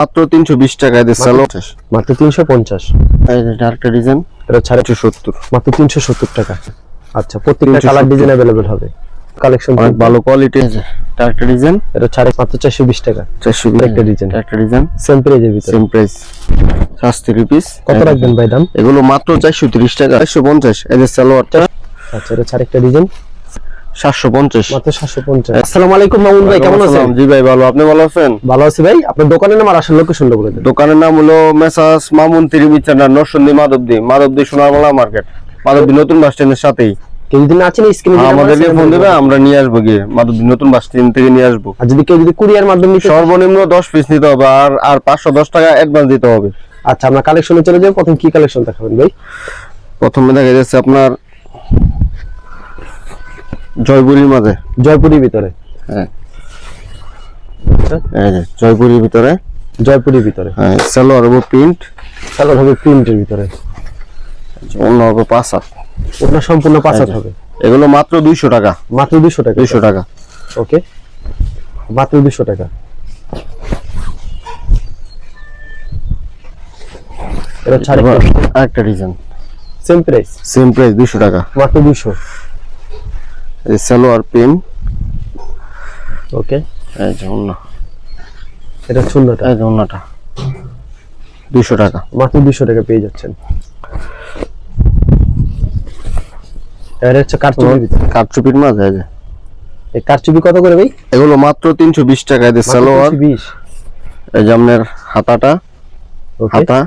মাত্র 320 টাকায় দিচ্ছিল মাত্র 350। এই যে আরেকটা ডিজাইন, এটা 470 মাত্র 370 টাকা। আচ্ছা, প্রত্যেকটা কালার ডিজাইন अवेलेबल হবে। কালেকশন অনেক ভালো কোয়ালিটি আছে। আরেকটা ডিজাইন, এটা মাত্র 420 টাকা। 420 একটা ডিজাইন, একটা ডিজাইন সেম প্রাইজের ভিতরে। Same price 60 piece. কত রাখবেন ভাই দাম? এগুলো মাত্র 430 টাকা। 450 এই যে সালোয়ারটা। আচ্ছা, এটা আরেকটা ডিজাইন 750 মাত্র 750। আসসালামু আলাইকুম মামুন ভাই, কেমন আছেন? জি ভাই ভালো, আপনি ভালো আছেন? ভালো আছি ভাই। আপনার দোকানের নাম আর আসল লোকেশনটা বলে দেন। দোকানের নাম হলো মেসাস মামুন ত্রিমিচানা, নরসিংদী মাধবদী সোনারমালা মার্কেট, মাধবদী নতুন বাস স্ট্যান্ডের সাথেই। কেউ যদি না আছেন স্ক্রিনে আমাদেরকে ফোন দেবে, আমরা নিয়ে আসবো গিয়ে মাধবদী নতুন বাস স্ট্যান্ড থেকে নিয়ে আসবো। আর যদি কেউ কুরিয়ার মাধ্যমে নিতে, সর্বনিম্ন 10 পিস নিতে হবে আর 510 টাকা অ্যাডভান্স দিতে হবে। আচ্ছা, আমরা কালেকশনে চলে যাই। প্রথম কি কালেকশন দেখাবেন ভাই? প্রথমে দেখা যাচ্ছে আপনার জয়পুরীর মাঝে, জয়পুরের ভিতরে। হ্যাঁ আচ্ছা, এই যে জয়পুরীর ভিতরে, জয়পুরের ভিতরে। হ্যাঁ সালোয়ার এবং প্রিন্ট, সালোয়ার হবে প্রিন্টের ভিতরে, অন্য হবে 5 হাত, ওটা সম্পূর্ণ 5 হাত হবে। এগুলো মাত্র 200 টাকা। মাত্র 200 টাকা। 200 টাকা। ওকে, মাত্র 200 টাকা। এটা আরেকটা ডিজাইন, সেম প্রাইস 200 টাকা, মাত্র 200। এই সালোয়ার প্রিন্ট। ওকে, এই যে অন্য, এটা সুন্নটা, এই যে অন্যটা 200 টাকা, মাত্র 200 টাকা পেয়ে যাচ্ছেন। এর হচ্ছে কারচুপির ভিতরে, কারচুপির মাঝে। এই যে এই কারচুপি কত করে ভাই? এগুলো মাত্র 320 টাকা। এই যে সালোয়ার, 320। এই যে আপনার হাতাটা, ওকে, হাতা,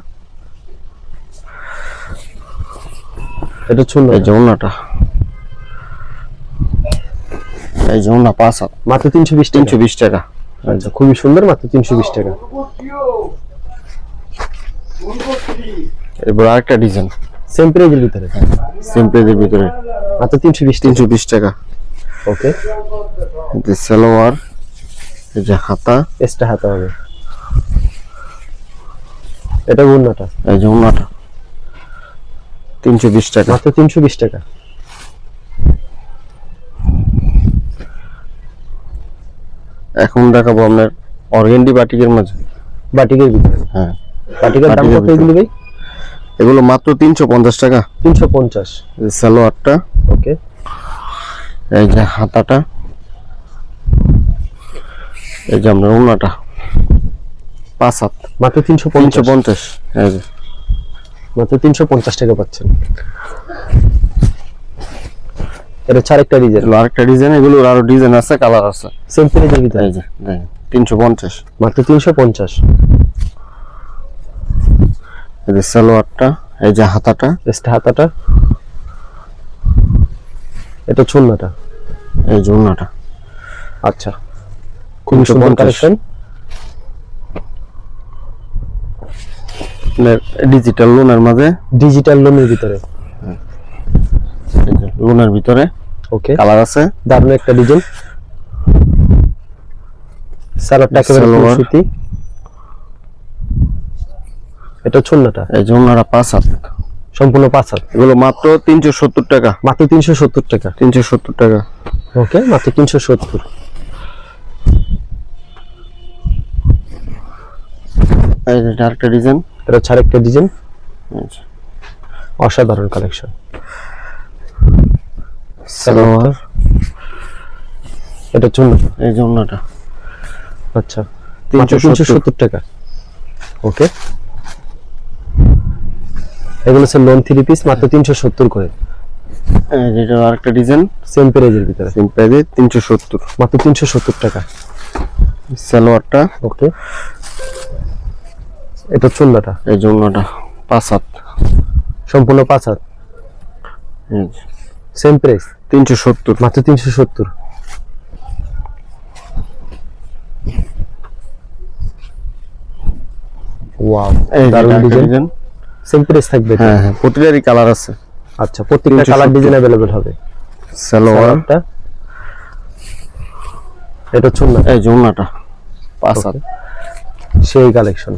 এটা সুন্নত, এই যে অন্যটা, এই যে অন্য 5 হাত, মাত্র 320 টাকা। 320 টাকা। আচ্ছা, খুবই সুন্দর, মাত্র 320 টাকা। এরপর আরেকটা ডিজাইন, সেম প্রাইজের ভিতরে, সিম্পলের ভিতরে, মাত্র 320 টাকা। ওকে, এই যে সালোয়ার, এই যে হাতা, এক্সট্রা হাতে হবে। এটা ওন্নাটা, এই যে অন্যটা 320 টাকা। মাত্র 320 টাকা। এখন দেখাবো আপনার অর্গেন্ডি বাটিকের মাঝে, বাটিকের ভিতরে। হ্যাঁ বাটিকের দাম কত এগুলো ভাই? এগুলো মাত্র 350 টাকা। 350। এই সালোয়ারটা, ওকে, এই যে হাতাটা, এই যে আপনার ওন্নাটা 5 হাত, মাত্র 350। 350। এই যে মাত্র 350 টাকা পাচ্ছেন। এটা আরেকটা ডিজাইন, এগুলো আরেকটা ডিজাইন, এগুলো আরো ডিজাইন আছে, কালার আছে। সেম প্রাইজের ভিতরে। এই যে দেখেন 350, মাত্র 350। এই যে সালোয়ারটা, এই যে হাতাটা, এক্সট্রা হাতাটা, এটা সুন্নটা, এই যে ওন্নাটা। আচ্ছা, খুবই সুন্দর 350 কালেকশন। ডিজিটাল লোনের মাঝে, ডিজিটাল লোনের ভিতরে। এই যে লোনের ভিতরে ওকে, কালার আছে। দারুণ একটা ডিজাইন। সালোয়ারটা একেবারে ফুল সুতি, এটা সুন্নটা, এই যে ওন্নাটা 5 হাত, সম্পূর্ণ 5 হাত। এগুলো মাত্র 370 টাকা। মাত্র 370 টাকা। 370 টাকা। ওকে, মাত্র 370। এই যে আরেকটা ডিজাইন, এটা আরেকটা ডিজাইন, এই যে অসাধারণ কালেকশন। সালোয়ার, এটা সুন্নত। এই যে ওন্নাটা আচ্ছা, 370 টাকা। ওকে, এগুলো হচ্ছে লোন 3 পিস, মাত্র 370 করে। এই যে এটা আরেকটা ডিজাইন, সেম প্রাইজের ভিতরে, সেম প্রাইসে 370, মাত্র 370 টাকা। সালোয়ারটা, ওকে, এটা সুন্নটা, এই যে ওন্নাটা 5 হাত, সম্পূর্ণ 5 হাত, এই যে সেম প্রাইস 370, মাত্র 370। ওয়াও, এই যে দারুণ আরেকটা ডিজাইন। ডিজাইন, সেম প্রাইস থাকবে? হ্যাঁ হ্যাঁ, প্রতিটারই কালার আছে। আচ্ছা, প্রত্যেকটা কালার ডিজাইন अवेलेबल হবে। সালোয়ারটা, এটা সুন্নত, এই যে ওন্নাটা 5 হাত, সেই কালেকশন।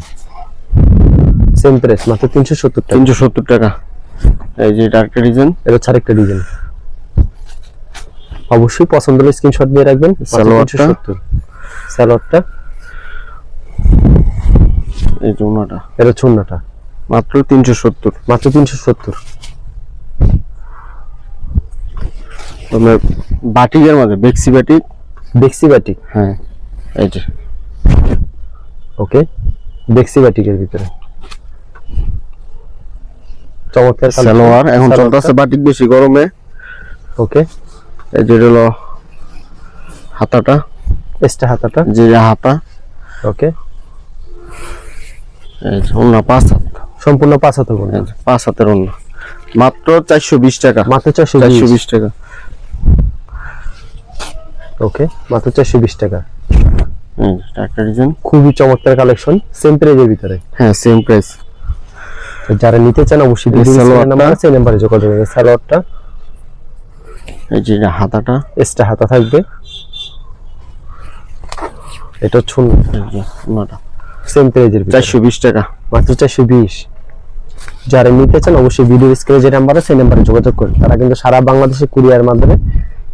সেম প্রাইস, মাত্র 370 টাকা। 370 টাকা। এই যে এটা আরেকটা ডিজাইন, এটা আরেকটা ডিজাইন। অবশ্যই পছন্দ হলে স্ক্রিনশট দিয়ে রাখবেন। সালোয়ারটা, সালোয়ারটা এই যে ওনাটা এটা চুন্নাটা মাত্র 370। মাত্র 370। তোমার বাটিকের মাঝে বেক্সি বাটিক। বেক্সি বাটিক, হ্যাঁ এই যে ওকে, বেক্সি বাটিকের ভিতরে চমৎকার সালোয়ার। এখন চলতেছে বাটিক বেশি গরমে। ওকে, এই যে হলো হাতাটা, এক্সট্রা হাতাটা, যে হাতা। ওকে, এই যে ওনা 5 হাত, সম্পূর্ণ 5 হাতের বোনা। 5 হাতের ওনা মাত্র 420 টাকা। মাত্র 420 420 টাকা। ওকে, মাত্র 420 টাকা। একটা ডিজাইন, খুবই চমৎকার কালেকশন, সেম প্রাইজের ভিতরে। হ্যাঁ সেম প্রাইস। তো যারা নিতে চান অবশ্যই ভিডিও স্ক্রিনে নাম্বার আছে, এই নাম্বারে যোগাযোগ করবেন। সালোয়ারটা, এই যে হাতাটা, এক্সট্রা হাতা থাকবে। এটা ছুন, এই যে ওনাটা সেম প্রাইজের ভিতরে 420 টাকা। মাত্র 420। যারা নিতে চান অবশ্যই ভিডিও স্ক্রিনে যে নাম্বার আছে সেই নাম্বারে যোগাযোগ করুন। তারা কিন্তু সারা বাংলাদেশে কুরিয়ার মাধ্যমে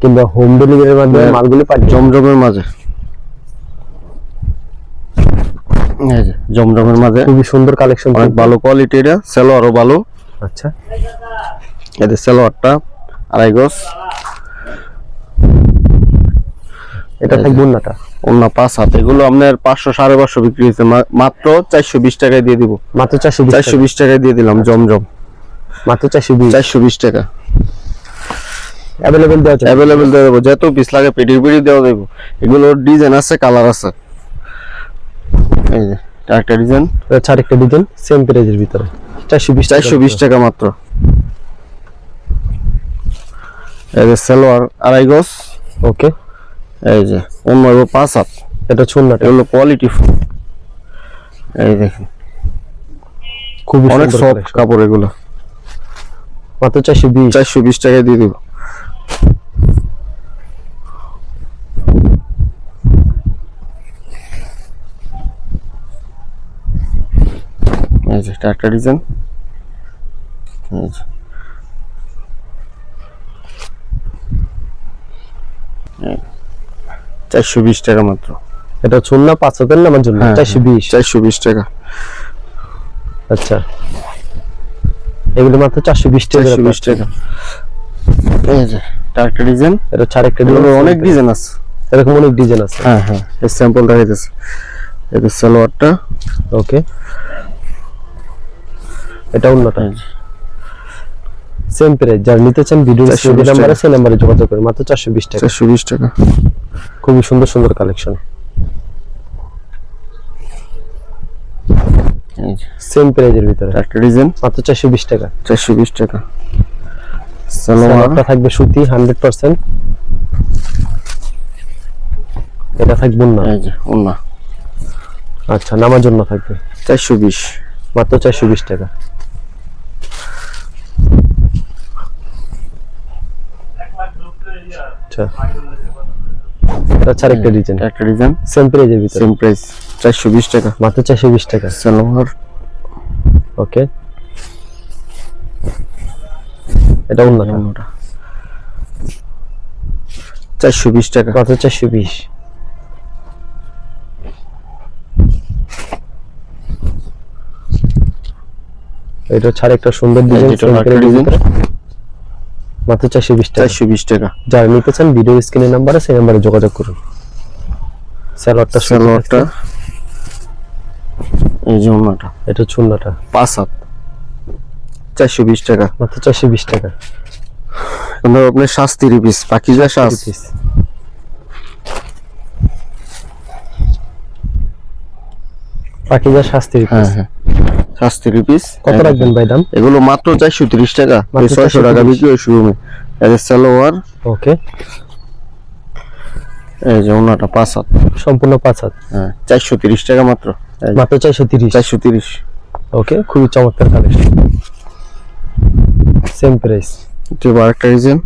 কিংবা হোম ডেলিভারির মাধ্যমে মালগুলো পাঠিয়ে। জমজমের মাঝে, এই যে জমজমের মাঝে খুবই সুন্দর কালেকশন, অনেক ভালো কোয়ালিটির। সালোয়ারও ভালো। আচ্ছা, এদের সালোয়ারটা 2.5 গজ। এটা থাকবে ওন্নাটা, ওন্না 5 হাত। এগুলো আপনার 500 550 বিক্রি হয়েছে, মাত্র 420 টাকায় দিয়ে দিব। মাত্র 420 টাকায় দিয়ে দিলাম জমজম। মাত্র 420 টাকা। अवेलेबल দেওয়া যাবে, অ্যাভেলেবল দিয়ে দেবো, যত পিস লাগে পেটির পেটি দেওয়া দেবো। এগুলোর ডিজাইন আছে, কালার আছে। এই যে একটা ডিজাইন, আচ্ছা, আরেকটা ডিজাইন সেম প্রাইজের ভিতরে 420 টাকা মাত্র। এই যে সালোয়ার 2.5 গজ। ওকে, এই যে অন্য 5 হাত। এটা ছুন্নাটা, এগুলো কোয়ালিটি ফুল। এই দেখেন খুবই অনেক সুন্দর সফট কালেকশন। কাপড় এগুলো। মাত্র 420 টাকায় দিয়ে দিব। এই যে একটা ডিজাইন, এই যে 420 টাকা মাত্র। এটা ছুন্না 5 হাতের নামার জন্য 420 টাকা। আচ্ছা, এগুলো মাত্র 420 টাকা। টাকা। এই যে একটা ডিজাইন, এটা আরেকটা এগুলো ডিজাইন, অনেক ডিজাইন আছে, এরকম অনেক ডিজাইন আছে। হ্যাঁ হ্যাঁ এই স্যাম্পল দেখাইতেছে। এই যে সালোয়ারটা, ওকে, এটা ওন্নাটা এই যে সেম প্রাইস। যারা নিতে চান ভিডিও 420 স্ক্রিনে নাম্বার আছে সেই নাম্বারে যোগাযোগ করুন। মাত্র 420 টাকা। 420 টাকা। খুবই সুন্দর সুন্দর কালেকশন, এই যে সেম প্রাইজের ভিতরে একটা ডিজাইন, মাত্র 420 টাকা। 420 টাকা। সালোয়ার সালোয়ারটা থাকবে সুতি 100%। এটা থাকবে না, এই যে ওন্না আচ্ছা, নামার জন্য থাকবে 420। মাত্র 420 টাকা। আচ্ছা, এটা আরেকটা ডিজাইন, একটা ডিজাইন সেম প্রাইজের ভিতরে, সেম প্রাইস 420 টাকা। মাত্র 420 টাকা। সালোয়ার, ওকে, এটা ওন্নাটা ওন্নাটা 420 টাকা। মাত্র 420। এটা ছাড়া একটা সুন্দর ডিজাইন, যেটা একটা ডিজাইন, মাত্র 420 টাকা। 420 টাকা। যারা নিতে চান ভিডিও স্ক্রিনে নাম্বার আছে সেই নাম্বারে যোগাযোগ করুন। সালোয়ারটা এই যে ওন্নাটা, এটা চুন্নাটা 5 হাত, 420 টাকা। মাত্র 420 টাকা। কিন্তু আপনার শাস্তির পিস, পাকিজা শাস। পাকিজা শাস্তির হ্যাঁ পিস, হ্যাঁ শাস্তির পিস। কত রাখবেন ভাই দাম? এগুলো মাত্র 430 টাকা, মাত্র 600 টাকা বিক্রি হয় শোরুমে। এই যে সালোয়ার, ওকে, এই যে ওন্নাটা 5 হাত, সম্পূর্ণ 5 হাত, হ্যাঁ 430 টাকা মাত্র। এই যে মাত্র 430। 430। ওকে, খুবই চমৎকার কালেকশন, সেম প্রাইস। এটা আরেকটা ডিজাইন,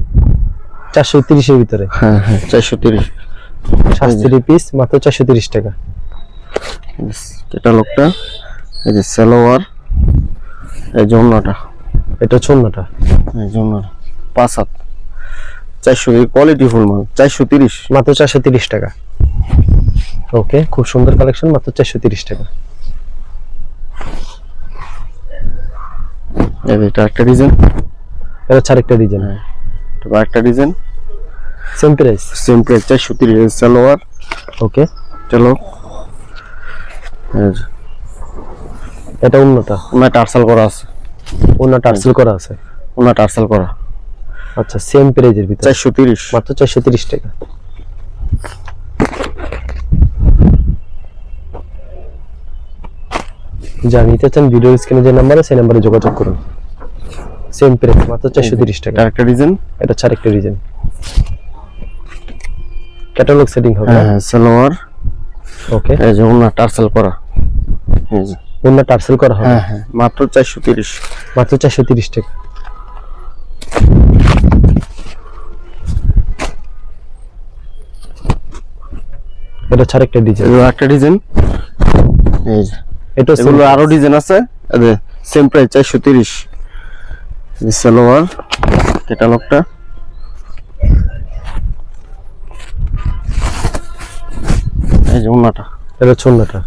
430 এর ভিতরে, হ্যাঁ হ্যাঁ 430। শাস্তির পিস মাত্র 430 টাকা। এটা লোকটা, এই যে সালোয়ার, এই যে ওন্নাটা, এটা চুন্নাটা, এই যে ওন্নাটা 5 হাত, 400 কোয়ালিটি ফুল মাল, 430। মাত্র 430 টাকা। ওকে, খুব সুন্দর কালেকশন, মাত্র 430 টাকা। এই যে এটা একটা ডিজাইন, এটা হচ্ছে আরেকটা ডিজাইন, এটা একটা ডিজাইন, সেম প্রাইস। 430 সালোয়ার। ওকে, চলো এটা অন্যটা, ওনা টার্সেল করা আছে, অন্য টার্সেল করা আছে। ওনা টার্সেল করা। আচ্ছা, সেম প্রাইজের ভিতরে 430, মাত্র 430 টাকা। যা নিতে চান ভিডিও স্ক্রিনে যে নাম্বার আছে সেই নাম্বারে যোগাযোগ করুন। সেম প্রাইস মাত্র 430 টাকা। আরেকটা ডিজাইন, এটা হচ্ছে আরেকটা ডিজাইন, ক্যাটালগ সেটিং হবে। হ্যাঁ সালোয়ার। ওকে, এই যে ওনা টার্সেল করা, এই যে অন্য টার্সেল করা হবে। হ্যাঁ মাত্র 430, মাত্র 430 টাকা। এটা হচ্ছে আরেকটা ডিজাইন, এগুলো একটা ডিজাইন। এই যে এটা এগুলো আরো ডিজাইন আছে, এই যে সেম প্রাইস 430। এই সালোয়ার ক্যাটালগটা, এই যে ওনাটা, এটা হচ্ছে অন্যটা।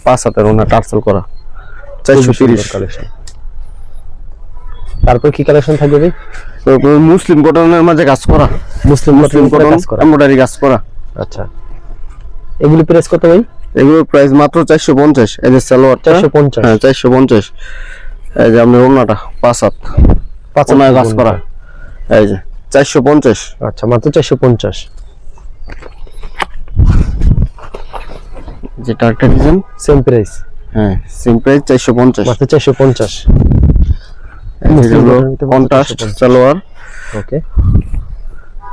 5 হাতের ওনা টার্সেল করা 430 কালেকশন। তারপর কি কালেকশন থাকবে ভাই? তারপর মুসলিম কটনের মাঝে কাজ করা, মুসলিম কটন কাজ করা। এমব্রয়ডারি কাজ করা। আচ্ছা, এগুলি প্রাইস কত ভাই? এগুলোর প্রাইস মাত্র 450। এই যে সালোয়ারটা 450। হ্যাঁ 450। এই যে আপনার ওনাটা 5 হাত, 5 ওনায় কাজ করা, এই যে 450। আচ্ছা, মাত্র 450। যেটা একটা ডিজাইন, সেম প্রাইস, হ্যাঁ সেম প্রাইস 450। মাত্র 450। এগুলো কন্ট্রাস্ট সালোয়ার। ওকে,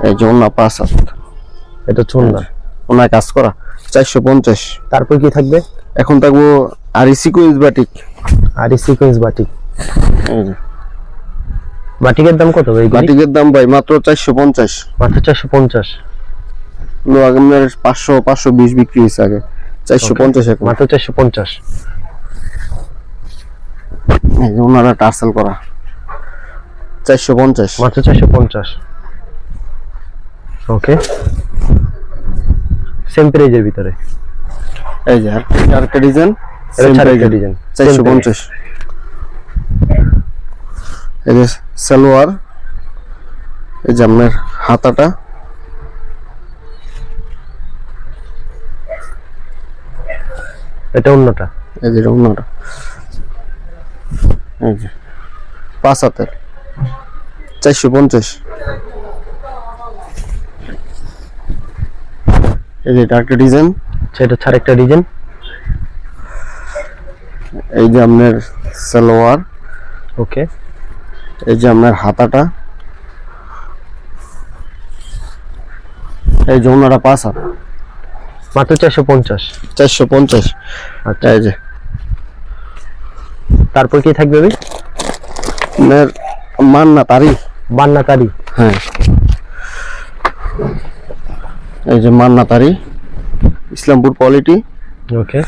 এই যে ওনা 5 হাত, এটা হচ্ছে অন্য। ওনায় কাজ করা 450। তারপর কি থাকবে? এখন থাকবো আরি সিকোয়েন্স বাটিক। আর এই সিকোয়েন্স বাটিক, এই যে বাটিকের দাম কত ভাই? বাটিকের দাম ভাই মাত্র 450। মাত্র 450। লো আগে 500 520 বিক্রি হয়েছে, আগে 450 এখন। মাত্র 450। এই যে ওনারা টার্সেল করা 450। মাত্র 450। ওকে, সেম প্রাইজের ভিতরে। এই যে আরেকটা ডিজাইন, এটা সেম আরেকটা প্রাইস ডিজাইন, 450। এই যে সালোয়ার, এই যে আপনার হাতাটা, এটা অন্যটা। এই যে ওনাটা, এই যে 5 হাতের 450। এই যে আরেকটা ডিজাইন, সেটা হচ্ছে আরেকটা ডিজাইন। এই যে আপনার সালোয়ার, ওকে, এই যে আপনার হাতাটা, এই যে ওনারা 5 হাত, মাত্র 450। 450। আচ্ছা, এই যে তারপর কি থাকবে ভাই? আপনার মান্না তারি, বান্নাকারি। হ্যাঁ এই যে মান্না তারি, ইসলামপুর কোয়ালিটি। ওকে,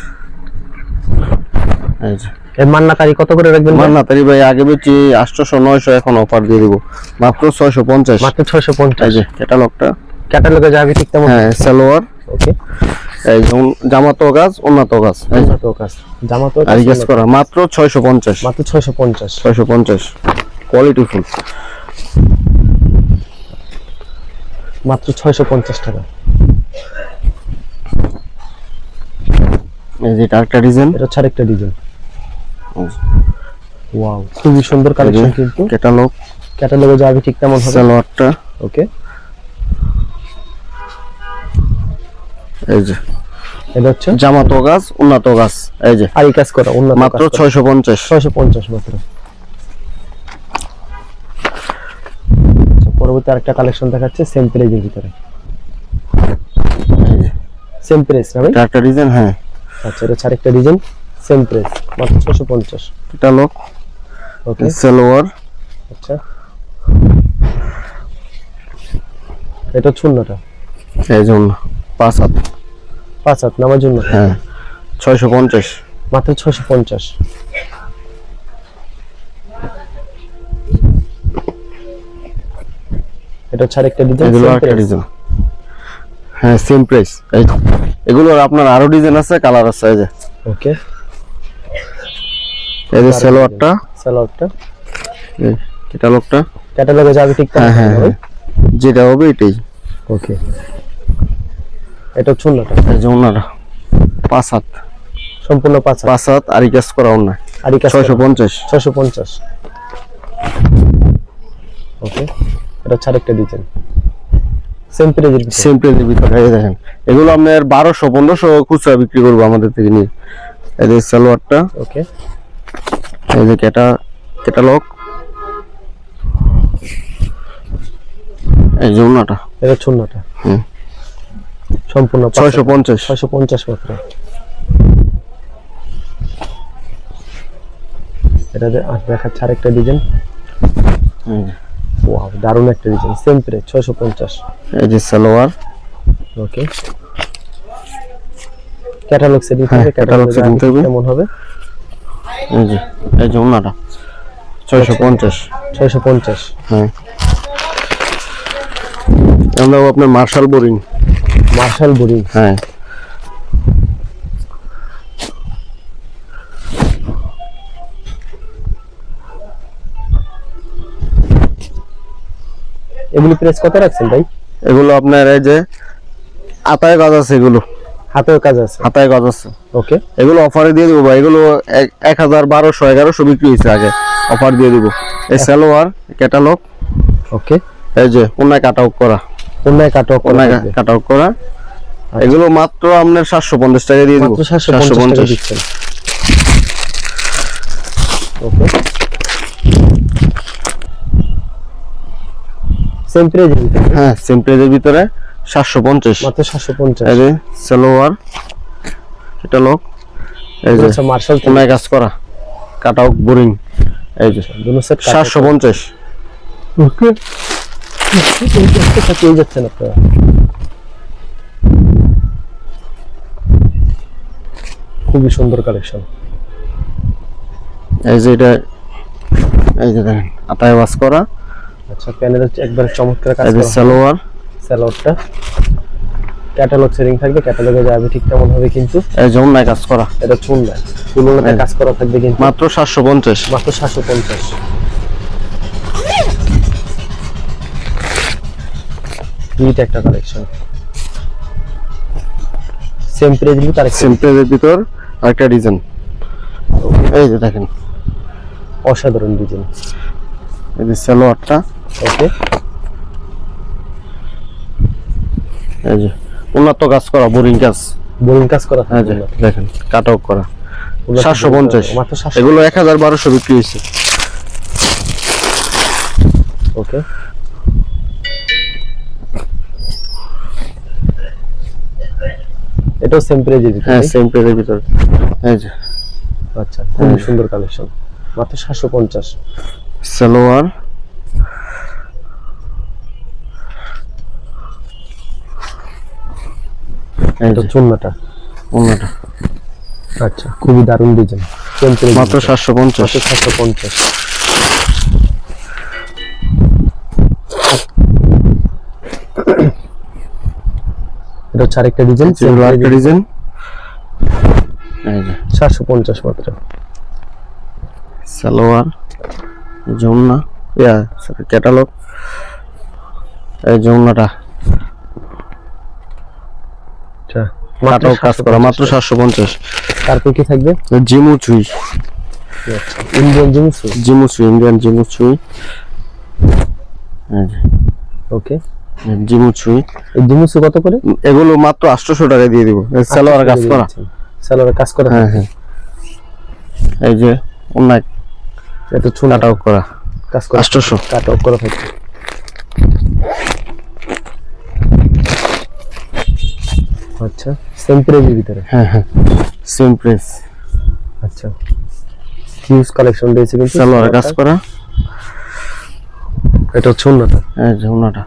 এই যে এই মান্নাকারি কত করে রাখবেন ভাই? মান্না তারি ভাই আগে বেচি 800 900, এখন অফার দিয়ে দিব মাত্র 650। মাত্র 650। এই যে ক্যাটালগটা, ক্যাটালগে যাবে ঠিক তেমন। হ্যাঁ সালোয়ার। ওকে, এই যে জামা তো গাছ, ওন্না তো গাছ, এই যে জামা তো কাজ, জামা তো আরি কাজ করা মাত্র 650। মাত্র 650। 650 কোয়ালিটি ফুল, মাত্র 650 টাকা। এই যে আরেকটা ডিজাইন, এটা হচ্ছে আরেকটা ডিজাইন। ওয়াও, খুবই সুন্দর কালেকশন কিন্তু। ক্যাটালগ, ক্যাটালগে যাবে ঠিক তেমন হবে। সালোয়ারটা, ওকে, এই যে এটা হচ্ছে জামা তো গাছ, ওন্না তো গাছ, এই যে আরি কাজ করা, অন্য মাত্র 650। 650 মাত্র। আচ্ছা, পরবর্তী আরেকটা কালেকশন দেখাচ্ছে সেম প্রাইজের ভিতরে। এই যে সেম প্রাইস না ভাই? একটা ডিজাইন, হ্যাঁ আচ্ছা, এটা হচ্ছে আরেকটা ডিজাইন, সেম প্রাইস মাত্র 650। ক্যাটালগ, ওকে, সালোয়ার, আচ্ছা, এটা শূন্যটা। এই জন্য 5 হাত, 5 হাত নামার জন্য। হ্যাঁ 650। মাত্র 650। এটা হচ্ছে আরেকটা ডিজাইন, এগুলো একটা ডিজাইন, হ্যাঁ সেম প্রাইস। এই তো এগুলোর আপনার আরো ডিজাইন আছে, কালার আছে। এই যে ওকে, এই যে সালোয়ারটা, সালোয়ারটা, এই ক্যাটালগটা ক্যাটালগে যাবে ঠিক হ্যাঁ হ্যাঁ হ্যাঁ, যেটা হবে এটাই। ওকে, এটা চুন্নাটা এই যে ওনারা 5 হাত, সম্পূর্ণ 5 5 হাত আরি কাজ করা ওনা আর এই কাজ 650। 650। ওকে, এটা ছাড় একটা ডিজাইন সেম প্রাইজের ভিতরে। সেম প্রাইজের ভিতরে। এই দেখেন এগুলো আপনার 1200 1500 খুচরা বিক্রি করবো আমাদের থেকে নিয়ে। এই যে সালোয়ারটা, ওকে, এই যে ক্যাটালগ, এই যে ওনাটা এটা চুন্নাটা হুম সম্পূর্ণ 650। 650 মাত্র। এটা দেখাচ্ছে আরেকটা ডিজাইন। এই যে, ওয়াও, দারুণ একটা ডিজাইন, সেম প্রাইস 650। এই যে সালোয়ার, ওকে, ক্যাটালগ সেটিং হ্যাঁ, থেকে catalog setting থাকবে। কেমন হবে? এই যে ওনাটা 650। 650। হ্যাঁ, আমরা আপনার মার্শাল বোরিং। মার্শাল বোরিং, হ্যাঁ, এগুলি প্রাইস কত রাখছেন ভাই? এগুলো আপনার এই যে আতায় কাজ আছে, এগুলো হাতেও কাজ আছে। হাতায় কাজ আছে। ওকে, এগুলো অফারে দিয়ে দেবো ভাই। এগুলো 1000 1200 1100 বিক্রি হয়েছে আগে, অফার দিয়ে দিব। এই সালোয়ার ক্যাটালগ, ওকে, এই যে ওনায় কাট আউট করা, অন্যায় কাটও করা ওনায় থাকবে। কাট আউট করা। এগুলো মাত্র আপনার 750 টাকা দিয়ে দিব। মাত্র 750 টাকা দিচ্ছেন। ওকে, সেম প্রাইজের ভিতরে হ্যাঁ, সেম প্রাইজের ভিতরে 750। মাত্র 750। এই যে সালোয়ার ক্যাটালগ, এই যে আচ্ছা, মার্শাল ওনায় কাজ করা, কাট আউট বোরিং, এই যে দুটো সেট 750। ওকে, এই একটা পেয়ে যাচ্ছেন আপনারা। খুবই সুন্দর কালেকশন। এই যে এটা, এই যে দেখেন আতায় ওয়াশ করা। আচ্ছা, প্যানেল হচ্ছে একবার চমৎকার কাজ এই যে করা। সালোয়ার, স্যালোডটা ক্যাটালগ সেটিং থাকবে, ক্যাটালগে যাবে ঠিক তেমন হবে কিন্তু। এই যে ওনায় কাজ করা, এটা চুননা তুলনাতে কাজ করা থাকবে কিন্তু মাত্র 750। মাত্র 750। এইটা একটা কালেকশন, সেম প্রাইস কিন্তু তার সেম প্রাইজের ভিতর আরেকটা ডিজাইন। এই যে দেখেন অসাধারণ ডিজাইন। এই যে সালোয়ারটা, ওকে, এই যে উন্নত কাজ করা বোরিং কাজ। বোরিং কাজ করা এই যে থাকবে। দেখেন কাট আউট করা 750। মাত্র 700। এগুলো 1000 1200 বিক্রি হয়েছে। ওকে, এটাও সেম প্রাইজের ভিতরে। হ্যাঁ, সেম প্রাইজের ভিতর। এই যে আচ্ছা, খুবই সুন্দর কালেকশন, মাত্র 750। সালোয়ার, এই এটা যে চুন্নাটা। ওনাটা আচ্ছা, খুবই দারুণ ডিজাইন, সেম প্রাইজ মাত্র 750। মাত্র 750। এটা হচ্ছে আরেকটা ডিজাইন, সেম এগুলো প্রাইজ আরেকটা ডিজাইন। এই যে 750 মাত্র। সালোয়ার, যমুনা ক্যাটালগ, এই যমুনাটা আচ্ছা, কাট আউট কাজ করা মাত্র 750। তারপর কি থাকবে? জিমু চুই, আচ্ছা, ইন্ডিয়ান জিন্স। জিমু চুই, ইন্ডিয়ান জিমু চুই। এই যে ওকে, জিমু চুই, এই জিন্স কত করে? এগুলো মাত্র 800 টাকা দিয়ে দিব। সালোয়ার কাজ করা, সালোয়ার কাজ করা। হ্যাঁ হ্যাঁ। এই যে অনেক এটা চুনা কাট আউট করা কাজ করা 800। কাট আউট করা থাকে। আচ্ছা, সেম প্রাইজের ভিতরে। হ্যাঁ হ্যাঁ, সেম প্রাইস। আচ্ছা, হিউজ কালেকশন রয়েছে কিন্তু সালোয়ার কাজ করা। এটা চুনাটা এই যে ওনাটা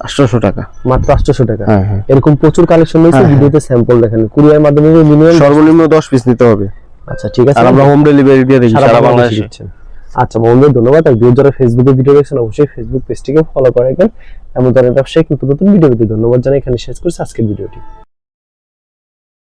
800 টাকা, মাত্র 800 টাকা। হ্যাঁ হ্যাঁ। এরকম প্রচুর কালেকশন রয়েছে, হ্যাঁ, ভিডিওতে স্যাম্পল দেখেন। কুরিয়ার মাধ্যমে মিনিমাম। সর্বনিম্ন 10 পিস নিতে হবে। আচ্ছা, ঠিক আছে, আর আমরা হোম ডেলিভারি দিয়ে দিই সারা সারা বাংলাদেশে বাংলাদেশে। দিচ্ছেন। আচ্ছা বন্ধু, ধন্যবাদ। আর যারা ফেসবুকে ভিডিও দেখছেন অবশ্যই ফেসবুক পেজটিকে ফলো করে রাখবেন। এমন ধরনের ব্যবসায়িক নতুন নতুন ভিডিও পেতে ধন্যবাদ জানাই। এখানে শেষ করছি আজকের ভিডিওটি।